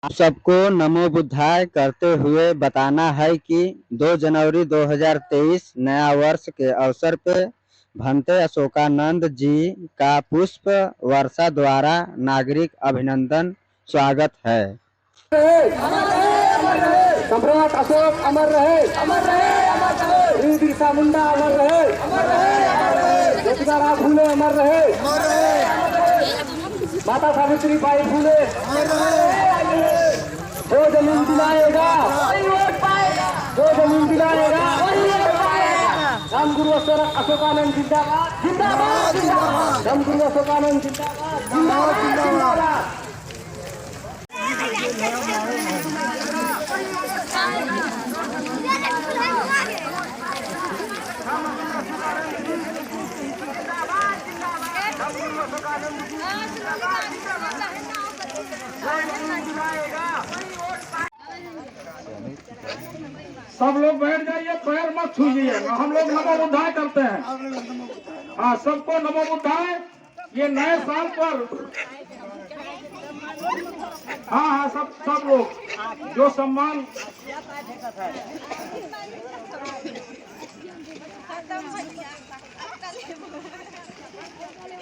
आप सबको नमो बुद्धाय करते हुए बताना है कि 2 जनवरी 2023 नया वर्ष के अवसर पे भंते अशोकानंद जी का पुष्प वर्षा द्वारा नागरिक अभिनंदन स्वागत है। सम्राट अशोक अमर रहे, अमर रहे, अमर रहे। वीर बिरसा मुंडा अमर रहे, अमर रहे, अमर रहे। ज्योतिबा फूले अमर रहे, अमर रहे, अमर रहे। माता सावित्री बाई फूले अमर रहे। जो जमीन दिलाएगा वही वोट पाएगा, जो जमीन दिलाएगा वही वोट पाएगा। रामगुरु अशोकानंद जिंदाबाद, जिंदाबाद, जिंदाबाद। रामगुरु अशोकानंद जिंदाबाद, जिंदाबाद, जिंदाबाद। सब लोग बैठ जाइए, पैर मत छूइए। हम लोग नमो बुद्धाय करते हैं। हाँ, सबको नमो बुद्धाय। ये नए साल पर हाँ, सब लोग जो सम्मान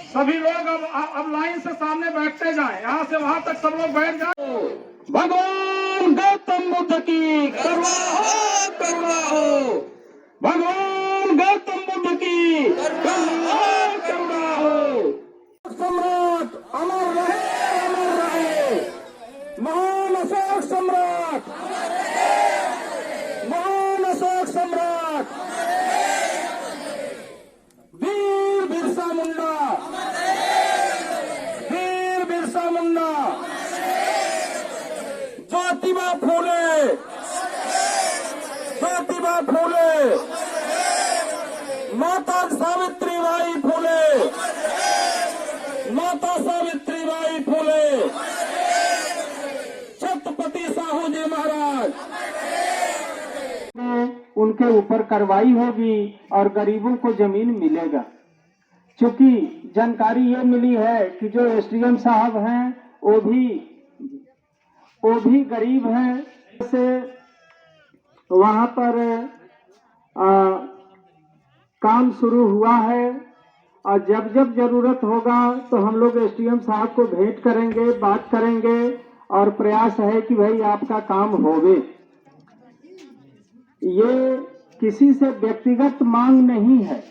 सभी लोग अब लाइन से सामने बैठते जाएं। यहाँ से वहां तक सब लोग बैठ जाएं। भगवान गौतम बुद्ध की करुणा हो, करुणा हो। भगवान गौतम बुद्ध की करुणा हो, करुणा हो। सम्राट अमर रहे, अमर रहे। महान अशोक सम्राट, महान अशोक सम्राट। वीर बिरसा मुंडा, वीर बिरसा मुंडा। ज्योतिबा फूले, ज्योतिबा फूले। माता सावित्रीबाई फूले, माता सावित्रीबाई फूले। छत्रपति साहू जी महाराज। उनके ऊपर कार्रवाई होगी और गरीबों को जमीन मिलेगा। क्योंकि जानकारी ये मिली है कि जो एसडीएम साहब हैं वो भी गरीब हैं। से वहां पर काम शुरू हुआ है और जब जब जरूरत होगा तो हम लोग एसडीएम साहब को भेंट करेंगे, बात करेंगे और प्रयास है कि भाई आपका काम होवे। ये किसी से व्यक्तिगत मांग नहीं है।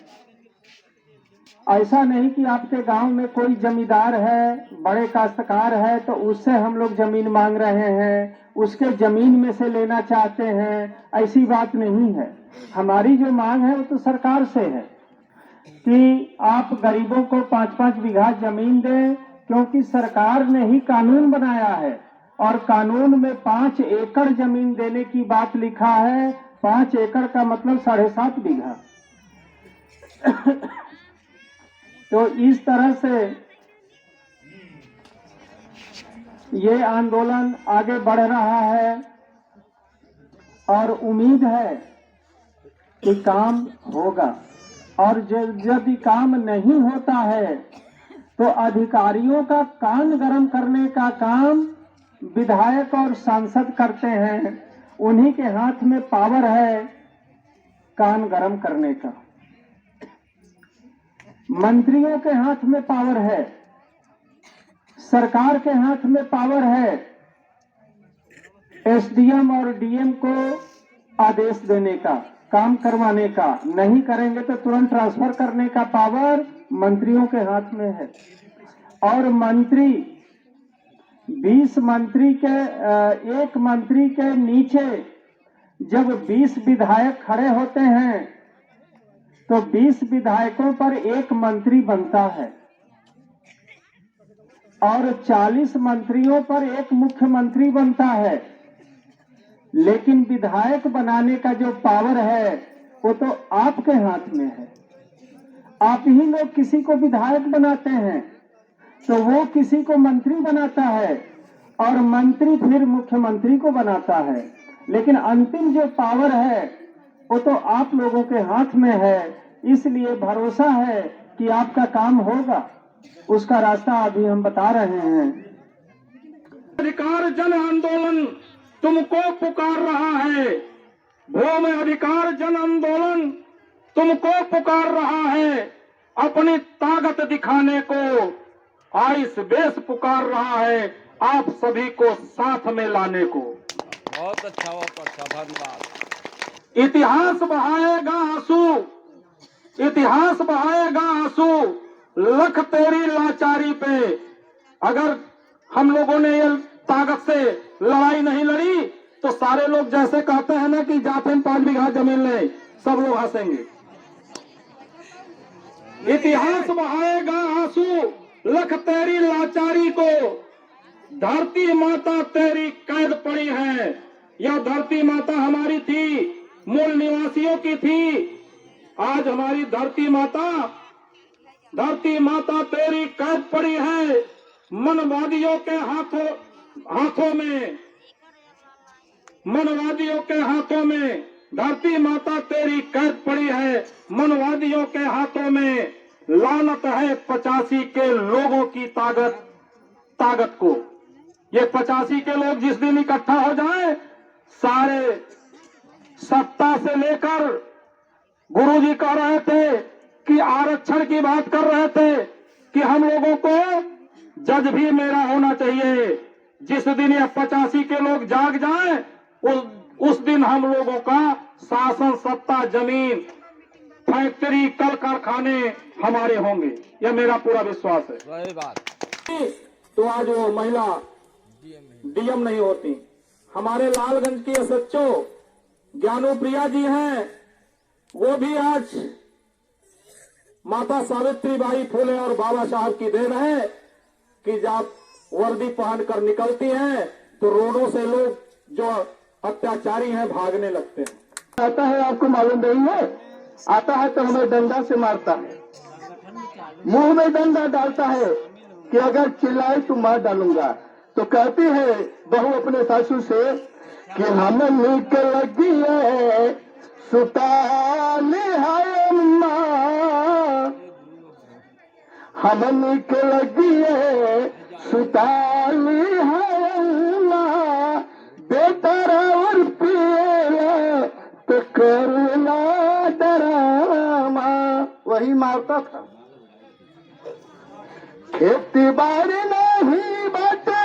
ऐसा नहीं कि आपके गांव में कोई जमींदार है, बड़े काश्तकार है तो उससे हम लोग जमीन मांग रहे हैं, उसके जमीन में से लेना चाहते हैं, ऐसी बात नहीं है। हमारी जो मांग है वो तो सरकार से है कि आप गरीबों को 5-5 बीघा जमीन दें, क्योंकि सरकार ने ही कानून बनाया है और कानून में 5 एकड़ जमीन देने की बात लिखा है। 5 एकड़ का मतलब 7.5 बीघा। तो इस तरह से ये आंदोलन आगे बढ़ रहा है और उम्मीद है कि काम होगा। और यदि काम नहीं होता है तो अधिकारियों का कान गरम करने का काम विधायक और सांसद करते हैं। उन्हीं के हाथ में पावर है कान गरम करने का। मंत्रियों के हाथ में पावर है, सरकार के हाथ में पावर है एसडीएम और डीएम को आदेश देने का, काम करवाने का। नहीं करेंगे तो तुरंत ट्रांसफर करने का पावर मंत्रियों के हाथ में है। और मंत्री 20 मंत्री के एक मंत्री के नीचे जब 20 विधायक खड़े होते हैं तो 20 विधायकों पर एक मंत्री बनता है और 40 मंत्रियों पर एक मुख्यमंत्री बनता है। लेकिन विधायक बनाने का जो पावर है वो तो आपके हाथ में है। आप ही लोग किसी को विधायक बनाते हैं तो वो किसी को मंत्री बनाता है और मंत्री फिर मुख्यमंत्री को बनाता है। लेकिन अंतिम जो पावर है वो तो आप लोगों के हाथ में है। इसलिए भरोसा है कि आपका काम होगा। उसका रास्ता अभी हम बता रहे हैं। अधिकार जन आंदोलन तुमको पुकार रहा है। भूमि अधिकार जन आंदोलन तुमको पुकार रहा है। अपनी ताकत दिखाने को आइस बेस पुकार रहा है, आप सभी को साथ में लाने को। बहुत अच्छा धन्यवाद। इतिहास बहाएगा आंसू, इतिहास बहाएगा आंसू, लख तेरी लाचारी पे। अगर हम लोगों ने ये ताकत से लड़ाई नहीं लड़ी तो सारे लोग जैसे कहते हैं ना कि जाते हैं 5 बीघा जमीन ले, सब लोग हंसेंगे। इतिहास बहाएगा आंसू, लख तेरी लाचारी को। धरती माता तेरी कैद पड़ी है। यह धरती माता हमारी थी, मूल निवासियों की थी। आज हमारी धरती माता तेरी कैद पड़ी है मनवादियों के हाथों में, मनवादियों के हाथों में। धरती माता तेरी कैद पड़ी है मनवादियों के हाथों में। लानत है 85 के लोगों की ताकत को। ये 85 के लोग जिस दिन इकट्ठा हो जाएं, सारे सत्ता से लेकर, गुरुजी कह रहे थे कि आरक्षण की बात कर रहे थे कि हम लोगों को जज भी मेरा होना चाहिए। जिस दिन ये 85 के लोग जाग जाएं, उस दिन हम लोगों का शासन, सत्ता, जमीन, फैक्ट्री, कल कारखाने हमारे होंगे। यह मेरा पूरा विश्वास है। सही बात। तो आज वो महिला डीएम नहीं होती। हमारे लालगंज की एसएचओ ज्ञानू प्रिया जी हैं, वो भी आज माता सावित्रीबाई फुले और बाबा साहब की देन है कि जब वर्दी पहनकर निकलती हैं तो रोडों से लोग जो अत्याचारी हैं भागने लगते हैं। आता है, आपको मालूम नहीं है, आता है तो हमें डंडा से मारता है, मुंह में डंडा डालता है कि अगर चिल्लाए तो मार डालूंगा। तो कहती है बहू अपने सासू से कि हम निकल लगी है सुताली है अम्मा, हम निकल लगी है सुताली है अम्मा, बेटा और पिएला तो करना डरामा। वही मारता था। खेती बाड़ी नहीं बाटे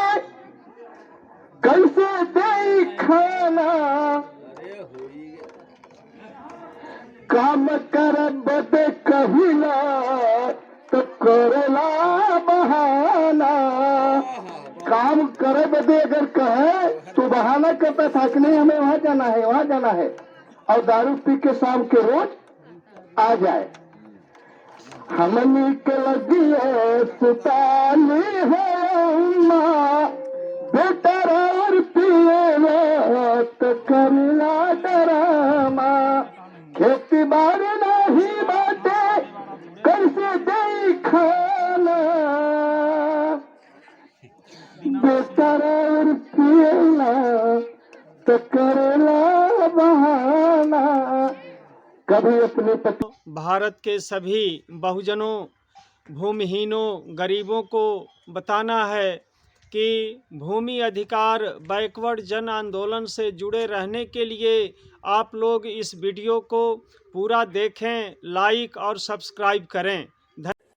कैसे दे खाना, काम कर बदे कहिला तो करेला बहाना। काम करे बदे अगर कहे तो बहाना करता था कि नहीं हमें वहां जाना है, वहां जाना है, और दारू पी के शाम के रोज आ जाए। हम निकल लगी है सुताली है अम्मा, बेटा और पिए तो करना डरामा। खेती बाड़ी नहीं बाटे कैसे दे खाना, बेटा और पिएला तो करला बहाना। कभी अपने पति। भारत के सभी बहुजनों, भूमिहीनों, गरीबों को बताना है कि भूमि अधिकार बैकवर्ड जन आंदोलन से जुड़े रहने के लिए आप लोग इस वीडियो को पूरा देखें, लाइक और सब्सक्राइब करें।